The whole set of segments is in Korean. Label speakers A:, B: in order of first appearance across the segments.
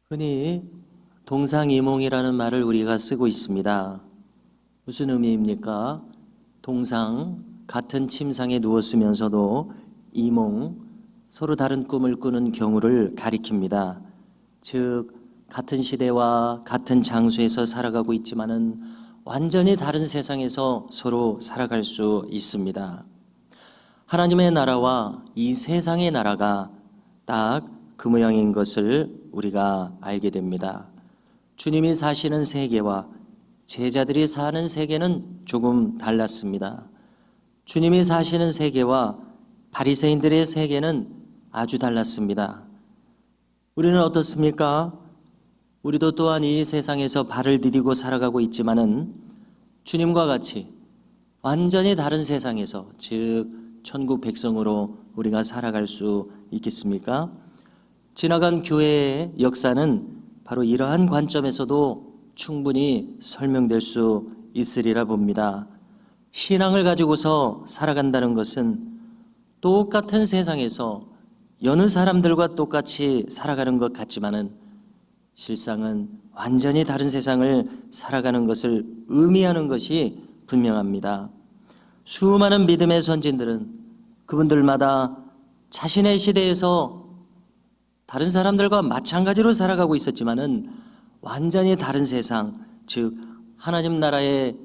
A: 흔히 동상이몽이라는 말을 우리가 쓰고 있습니다. 무슨 의미입니까? 동상, 같은 침상에 누웠으면서도 이몽, 서로 다른 꿈을 꾸는 경우를 가리킵니다. 즉, 같은 시대와 같은 장소에서 살아가고 있지만은 완전히 다른 세상에서 서로 살아갈 수 있습니다. 하나님의 나라와 이 세상의 나라가 딱 그 모양인 것을 우리가 알게 됩니다. 주님이 사시는 세계와 제자들이 사는 세계는 조금 달랐습니다. 주님이 사시는 세계와 바리새인들의 세계는 아주 달랐습니다. 우리는 어떻습니까? 우리도 또한 이 세상에서 발을 디디고 살아가고 있지만은 주님과 같이 완전히 다른 세상에서, 즉 천국 백성으로 우리가 살아갈 수 있겠습니까? 지나간 교회의 역사는 바로 이러한 관점에서도 충분히 설명될 수 있으리라 봅니다. 신앙을 가지고서 살아간다는 것은 똑같은 세상에서 여느 사람들과 똑같이 살아가는 것 같지만은 실상은 완전히 다른 세상을 살아가는 것을 의미하는 것이 분명합니다. 수많은 믿음의 선진들은 그분들마다 자신의 시대에서 다른 사람들과 마찬가지로 살아가고 있었지만은 완전히 다른 세상, 즉 하나님 나라의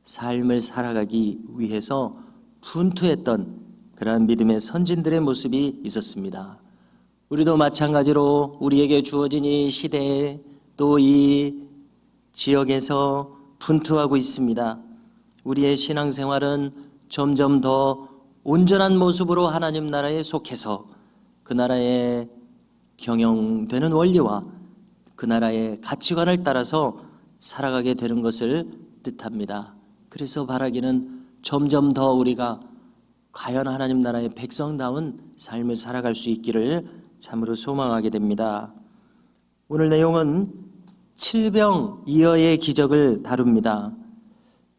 A: 삶을 살아가기 위해서 분투했던 그러한 믿음의 선진들의 모습이 있었습니다. 우리도 마찬가지로 우리에게 주어진 이 시대에 또 이 지역에서 분투하고 있습니다. 우리의 신앙생활은 점점 더 온전한 모습으로 하나님 나라에 속해서 그 나라의 경영되는 원리와 그 나라의 가치관을 따라서 살아가게 되는 것을 뜻합니다. 그래서 바라기는 점점 더 우리가 과연 하나님 나라의 백성다운 삶을 살아갈 수 있기를 참으로 소망하게 됩니다. 오늘 내용은 칠병이어의 기적을 다룹니다.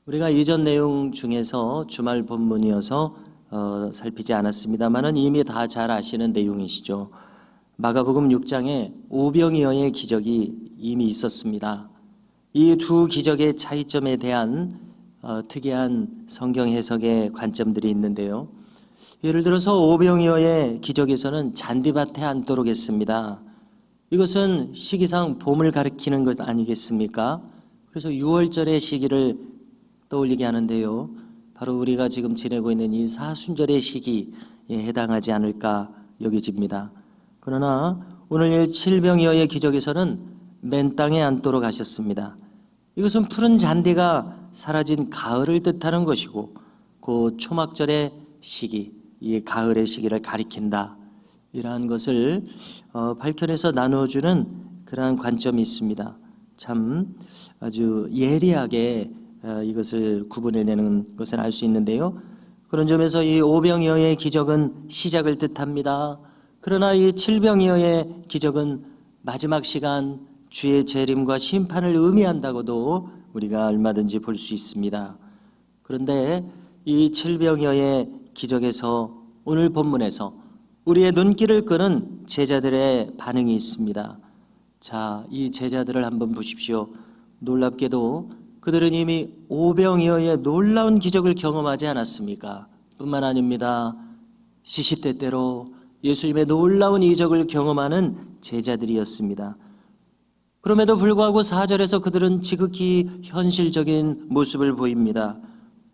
A: 우리가 이전 내용 중에서 주말 본문이어서 살피지 않았습니다만은 이미 다 잘 아시는 내용이시죠. 마가복음 6장에 오병이어의 기적이 이미 있었습니다. 이 두 기적의 차이점에 대한 특이한 성경 해석의 관점들이 있는데요. 예를 들어서 오병이어의 기적에서는 잔디밭에 앉도록 했습니다. 이것은 시기상 봄을 가리키는 것 아니겠습니까? 그래서 6월절의 시기를 떠올리게 하는데요. 바로 우리가 지금 지내고 있는 이 사순절의 시기에 해당하지 않을까 여겨집니다. 그러나 오늘 이 칠병이어의 기적에서는 맨 땅에 앉도록 하셨습니다. 이것은 푸른 잔디가 사라진 가을을 뜻하는 것이고 그 초막절의 시기, 이 가을의 시기를 가리킨다, 이러한 것을 밝혀내서 나누어주는 그러한 관점이 있습니다. 참 아주 예리하게 이것을 구분해내는 것을 알 수 있는데요. 그런 점에서 이 오병이어의 기적은 시작을 뜻합니다. 그러나 이 칠병이어의 기적은 마지막 시간 주의 재림과 심판을 의미한다고도 우리가 얼마든지 볼 수 있습니다. 그런데 이 칠병이어의 기적에서 오늘 본문에서 우리의 눈길을 끄는 제자들의 반응이 있습니다. 자, 이 제자들을 한번 보십시오. 놀랍게도 그들은 이미 오병이어의 놀라운 기적을 경험하지 않았습니까? 뿐만 아닙니다. 시시때때로 예수님의 놀라운 이적을 경험하는 제자들이었습니다. 그럼에도 불구하고 4절에서 그들은 지극히 현실적인 모습을 보입니다.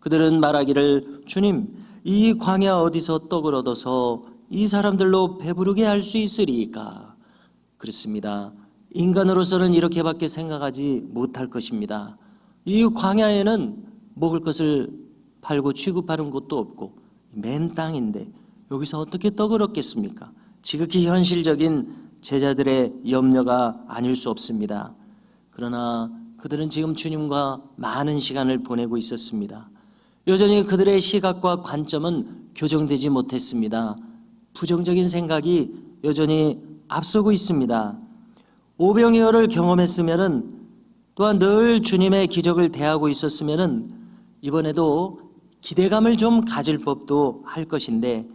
A: 그들은 말하기를, 주님, 이 광야 어디서 떡을 얻어서 이 사람들로 배부르게 할 수 있으리이까? 그렇습니다. 인간으로서는 이렇게밖에 생각하지 못할 것입니다. 이 광야에는 먹을 것을 팔고 취급하는 곳도 없고 맨 땅인데 여기서 어떻게 떡을 얻겠습니까? 지극히 현실적인 제자들의 염려가 아닐 수 없습니다. 그러나 그들은 지금 주님과 많은 시간을 보내고 있었습니다. 여전히 그들의 시각과 관점은 교정되지 못했습니다. 부정적인 생각이 여전히 앞서고 있습니다. 오병이어를 경험했으면은, 또한 늘 주님의 기적을 대하고 있었으면은 이번에도 기대감을 좀 가질 법도 할 것인데,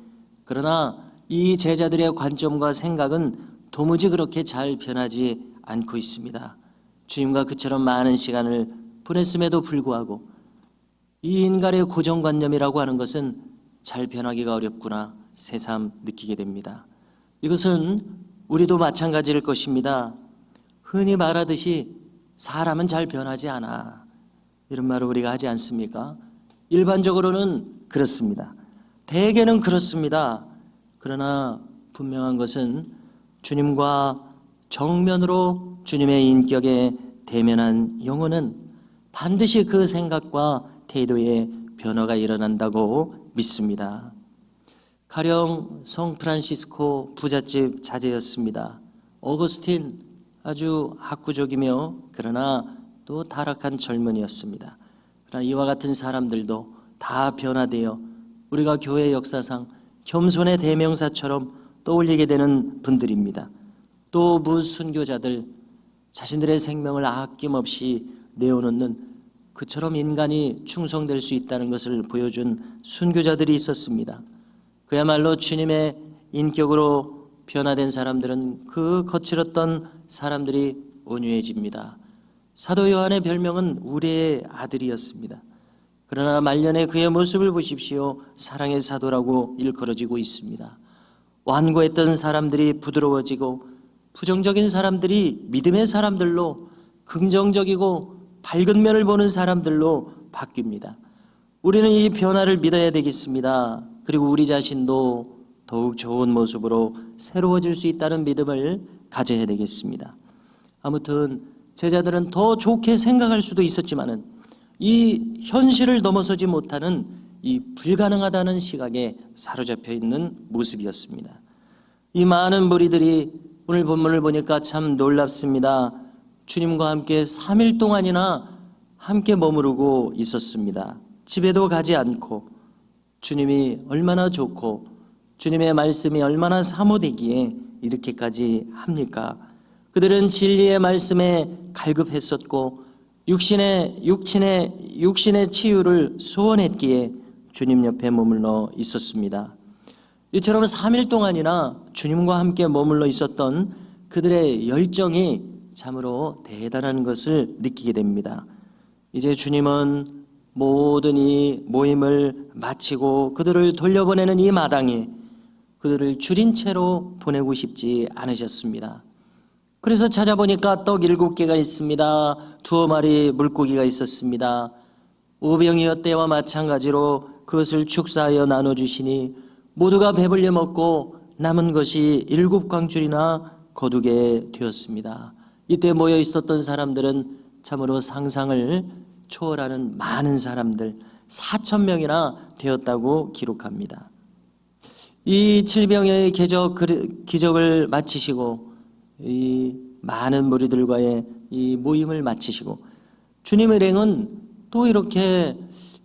A: 그러나 이 제자들의 관점과 생각은 도무지 그렇게 잘 변하지 않고 있습니다. 주님과 그처럼 많은 시간을 보냈음에도 불구하고 이 인간의 고정관념이라고 하는 것은 잘 변하기가 어렵구나 새삼 느끼게 됩니다. 이것은 우리도 마찬가지일 것입니다. 흔히 말하듯이 사람은 잘 변하지 않아, 이런 말을 우리가 하지 않습니까? 일반적으로는 그렇습니다. 대개는 그렇습니다. 그러나 분명한 것은 주님과 정면으로 주님의 인격에 대면한 영혼은 반드시 그 생각과 태도에 변화가 일어난다고 믿습니다. 가령 성프란시스코 부잣집 자제였습니다. 어거스틴, 아주 학구적이며 그러나 또 타락한 젊은이였습니다. 그러나 이와 같은 사람들도 다 변화되어 우리가 교회 역사상 겸손의 대명사처럼 떠올리게 되는 분들입니다. 또 무순교자들, 자신들의 생명을 아낌없이 내어놓는, 그처럼 인간이 충성될 수 있다는 것을 보여준 순교자들이 있었습니다. 그야말로 주님의 인격으로 변화된 사람들은 그 거칠었던 사람들이 온유해집니다. 사도 요한의 별명은 우리의 아들이었습니다. 그러나 말년에 그의 모습을 보십시오. 사랑의 사도라고 일컬어지고 있습니다. 완고했던 사람들이 부드러워지고 부정적인 사람들이 믿음의 사람들로, 긍정적이고 밝은 면을 보는 사람들로 바뀝니다. 우리는 이 변화를 믿어야 되겠습니다. 그리고 우리 자신도 더욱 좋은 모습으로 새로워질 수 있다는 믿음을 가져야 되겠습니다. 아무튼 제자들은 더 좋게 생각할 수도 있었지만은 이 현실을 넘어서지 못하는 이 불가능하다는 시각에 사로잡혀 있는 모습이었습니다. 이 많은 무리들이 오늘 본문을 보니까 참 놀랍습니다. 주님과 함께 3일 동안이나 함께 머무르고 있었습니다. 집에도 가지 않고 주님이 얼마나 좋고 주님의 말씀이 얼마나 사모되기에 이렇게까지 합니까? 그들은 진리의 말씀에 갈급했었고 육신의 치유를 소원했기에 주님 옆에 머물러 있었습니다. 이처럼 3일 동안이나 주님과 함께 머물러 있었던 그들의 열정이 참으로 대단한 것을 느끼게 됩니다. 이제 주님은 모든 이 모임을 마치고 그들을 돌려보내는 이 마당에 그들을 줄인 채로 보내고 싶지 않으셨습니다. 그래서 찾아보니까 떡 7개가 있습니다. 2마리 물고기가 있었습니다. 오병이어 때와 마찬가지로 그것을 축사하여 나눠주시니 모두가 배불려 먹고 남은 것이 7광줄이나 거두게 되었습니다. 이때 모여 있었던 사람들은 참으로 상상을 초월하는 많은 사람들 4,000명이나 되었다고 기록합니다. 이 질병의 기적을 마치시고 이 많은 무리들과의 이 모임을 마치시고 주님 일행은 또 이렇게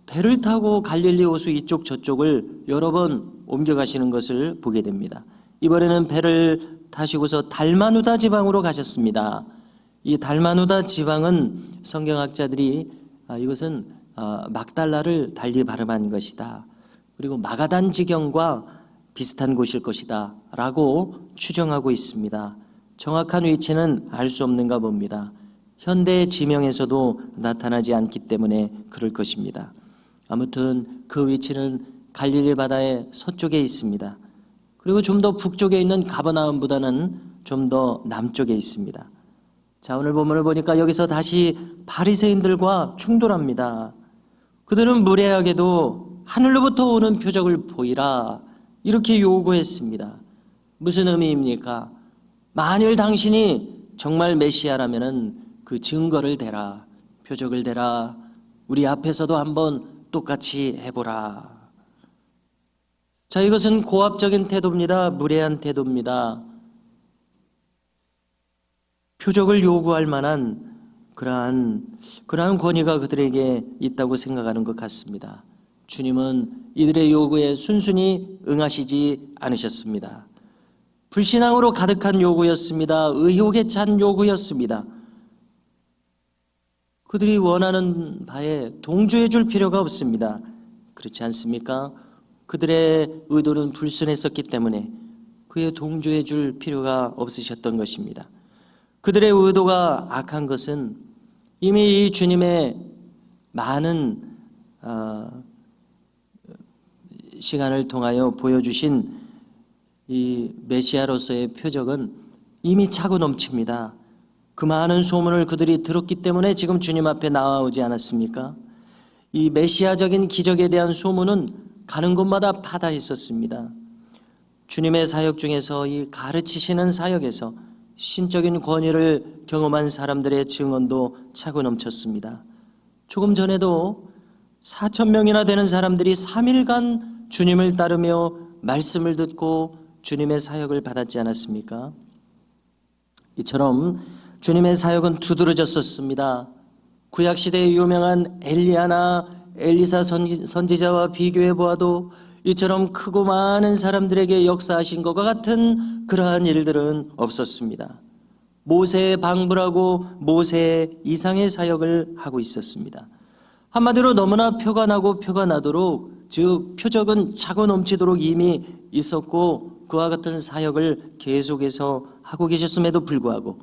A: 배를 타고 갈릴리 호수 이쪽 저쪽을 여러 번 옮겨가시는 것을 보게 됩니다. 이번에는 배를 타시고서 달마누다 지방으로 가셨습니다. 이 달마누다 지방은 성경학자들이 이것은 막달라를 달리 발음한 것이다, 그리고 마가단 지경과 비슷한 곳일 것이다 라고 추정하고 있습니다. 정확한 위치는 알 수 없는가 봅니다. 현대 지명에서도 나타나지 않기 때문에 그럴 것입니다. 아무튼 그 위치는 갈릴리 바다의 서쪽에 있습니다. 그리고 좀 더 북쪽에 있는 가버나움보다는 좀 더 남쪽에 있습니다. 자, 오늘 본문을 보니까 여기서 다시 바리새인들과 충돌합니다. 그들은 무례하게도 하늘로부터 오는 표적을 보이라 이렇게 요구했습니다. 무슨 의미입니까? 만일 당신이 정말 메시아라면은 그 증거를 대라, 표적을 대라, 우리 앞에서도 한번 똑같이 해보라. 자, 이것은 고압적인 태도입니다. 무례한 태도입니다. 표적을 요구할 만한 그러한 권위가 그들에게 있다고 생각하는 것 같습니다. 주님은 이들의 요구에 순순히 응하시지 않으셨습니다. 불신앙으로 가득한 요구였습니다. 의혹에 찬 요구였습니다. 그들이 원하는 바에 동조해 줄 필요가 없습니다. 그렇지 않습니까? 그들의 의도는 불순했었기 때문에 그에 동조해 줄 필요가 없으셨던 것입니다. 그들의 의도가 악한 것은 이미 이 주님의 많은 시간을 통하여 보여주신 이 메시아로서의 표적은 이미 차고 넘칩니다. 그 많은 소문을 그들이 들었기 때문에 지금 주님 앞에 나와오지 않았습니까? 이 메시아적인 기적에 대한 소문은 가는 곳마다 파다 있었습니다. 주님의 사역 중에서 이 가르치시는 사역에서 신적인 권위를 경험한 사람들의 증언도 차고 넘쳤습니다. 조금 전에도 4,000명이나 되는 사람들이 3일간 주님을 따르며 말씀을 듣고 주님의 사역을 받았지 않았습니까? 이처럼 주님의 사역은 두드러졌었습니다. 구약시대의 유명한 엘리야나 엘리사 선지자와 비교해 보아도 이처럼 크고 많은 사람들에게 역사하신 것과 같은 그러한 일들은 없었습니다. 모세의 방불하고 모세 이상의 사역을 하고 있었습니다. 한마디로 너무나 표가 나고 표가 나도록, 즉 표적은 차고 넘치도록 이미 있었고 그와 같은 사역을 계속해서 하고 계셨음에도 불구하고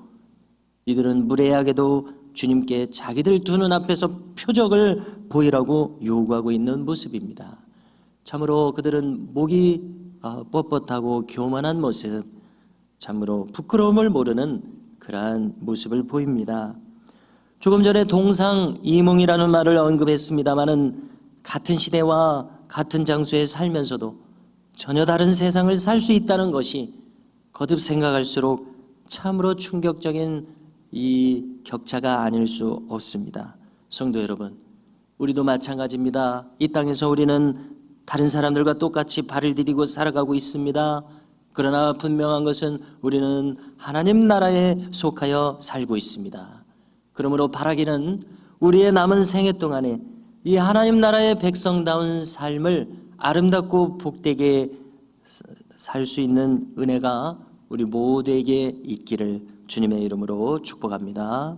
A: 이들은 무례하게도 주님께 자기들 두 눈앞에서 표적을 보이라고 요구하고 있는 모습입니다. 참으로 그들은 목이 뻣뻣하고 교만한 모습, 참으로 부끄러움을 모르는 그러한 모습을 보입니다. 조금 전에 동상이몽이라는 말을 언급했습니다마는 같은 시대와 같은 장소에 살면서도 전혀 다른 세상을 살 수 있다는 것이 거듭 생각할수록 참으로 충격적인 이 격차가 아닐 수 없습니다. 성도 여러분, 우리도 마찬가지입니다. 이 땅에서 우리는 다른 사람들과 똑같이 발을 디디고 살아가고 있습니다. 그러나 분명한 것은 우리는 하나님 나라에 속하여 살고 있습니다. 그러므로 바라기는 우리의 남은 생애 동안에 이 하나님 나라의 백성다운 삶을 아름답고 복되게 살 수 있는 은혜가 우리 모두에게 있기를 주님의 이름으로 축복합니다.